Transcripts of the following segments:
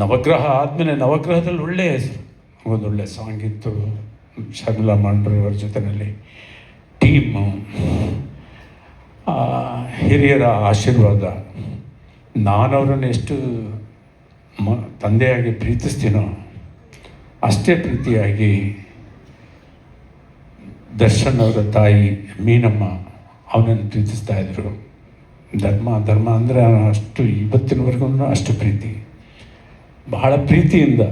ನವಗ್ರಹ ಆದಮೇಲೆ ನವಗ್ರಹದಲ್ಲಿ ಒಳ್ಳೆಯ ಹೆಸರು, ಒಂದೊಳ್ಳೆ ಸಾಂಗ್ ಇತ್ತು ಶರ್ಮಿಳಾ ಮಾಂಡ್ರೆ ಅವ್ರ ಜೊತೆಯಲ್ಲಿ ಟೀಮು, ಹಿರಿಯರ ಆಶೀರ್ವಾದ. ನಾನು ಅವರನ್ನು ಎಷ್ಟು ತಂದೆಯಾಗಿ ಪ್ರೀತಿಸ್ತೀನೋ ಅಷ್ಟೇ ಪ್ರೀತಿಯಾಗಿ ದರ್ಶನ್ ಅವರ ತಾಯಿ ಮೀನಮ್ಮ ಅವನನ್ನು ಪ್ರೀತಿಸ್ತಾ ಇದ್ರು. ಧರ್ಮ ಅಂದರೆ ಅಷ್ಟು ಇವತ್ತಿನವರೆಗೂ ಅಷ್ಟು ಪ್ರೀತಿ, ಬಹಳ ಪ್ರೀತಿಯಿಂದ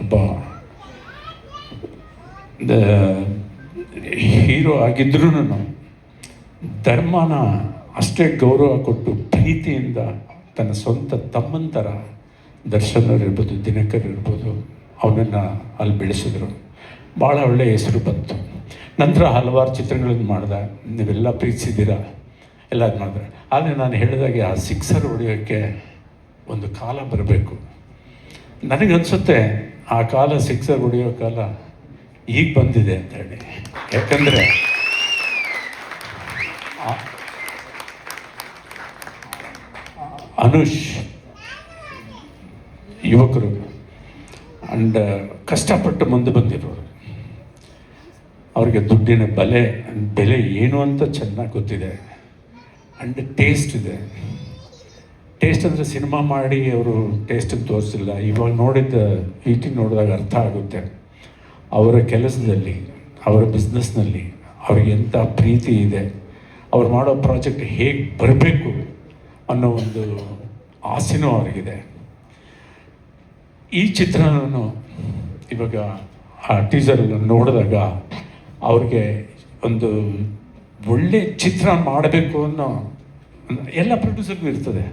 ಒಬ್ಬ ಹೀರೋ ಆಗಿದ್ರೂ ಧರ್ಮನ ಅಷ್ಟೇ ಗೌರವ ಕೊಟ್ಟು ಪ್ರೀತಿಯಿಂದ ತನ್ನ ಸ್ವಂತ ತಮ್ಮನ ಥರ ದರ್ಶನ್ ಅವ್ರು ಇರ್ಬೋದು, ದಿನಕರ್ ಇರ್ಬೋದು, ಅವನನ್ನು ಅಲ್ಲಿ ಬೆಳೆಸಿದ್ರು. ಭಾಳ ಒಳ್ಳೆಯ ಹೆಸರು ಬಂತು. ನಂತರ ಹಲವಾರು ಚಿತ್ರಗಳನ್ನು ಮಾಡಿದೆ, ನೀವೆಲ್ಲ ಪ್ರೀತಿಸಿದ್ದೀರ, ಎಲ್ಲ ಅದು ಮಾಡಿದ್ರೆ. ಆದರೆ ನಾನು ಹೇಳಿದಾಗೆ ಆ ಸಿಕ್ಸರ್ ಹೊಡೆಯೋಕ್ಕೆ ಒಂದು ಕಾಲ ಬರಬೇಕು. ನನಗನ್ಸುತ್ತೆ ಆ ಕಾಲ, ಸಿಕ್ಸರ್ ಹೊಡೆಯೋ ಕಾಲ ಈಗ ಬಂದಿದೆ ಅಂತ ಹೇಳಿ. ಯಾಕಂದರೆ ಅನುಷ್ ಯುವಕರು ಅಂಡ್ ಕಷ್ಟಪಟ್ಟು ಮುಂದೆ ಬಂದಿರೋರು, ಅವ್ರಿಗೆ ದುಡ್ಡಿನ ಬೆಲೆ ಏನು ಅಂತ ಚೆನ್ನಾಗಿ ಗೊತ್ತಿದೆ. ಅಂಡ್ ಟೇಸ್ಟ್ ಇದೆ. ಟೇಸ್ಟ್ ಅಂದರೆ ಸಿನಿಮಾ ಮಾಡಿ ಅವರು ಟೇಸ್ಟಿಗೆ ತೋರಿಸಿಲ್ಲ. ಇವಾಗ ನೋಡಿದ್ದ ನೋಡಿದಾಗ ಅರ್ಥ ಆಗುತ್ತೆ ಅವರ ಕೆಲಸದಲ್ಲಿ, ಅವರ ಬಿಸ್ನೆಸ್ನಲ್ಲಿ ಅವ್ರಿಗೆ ಎಂಥ ಪ್ರೀತಿ ಇದೆ, ಅವ್ರು ಮಾಡೋ ಪ್ರಾಜೆಕ್ಟ್ ಹೇಗೆ ಬರಬೇಕು ಅನ್ನೋ ಒಂದು ಆಸೆನೂ ಅವ್ರಿಗಿದೆ. ಈ ಚಿತ್ರನೂ ಇವಾಗ ಆ ಟೀಸರಲ್ಲಿ ನೋಡಿದಾಗ ಅವ್ರಿಗೆ ಒಂದು ಒಳ್ಳೆ ಚಿತ್ರ ಮಾಡಬೇಕು ಅನ್ನೋ ಎಲ್ಲ ಪ್ರೊಡ್ಯೂಸರ್ಗೂ ಇರ್ತದೆ.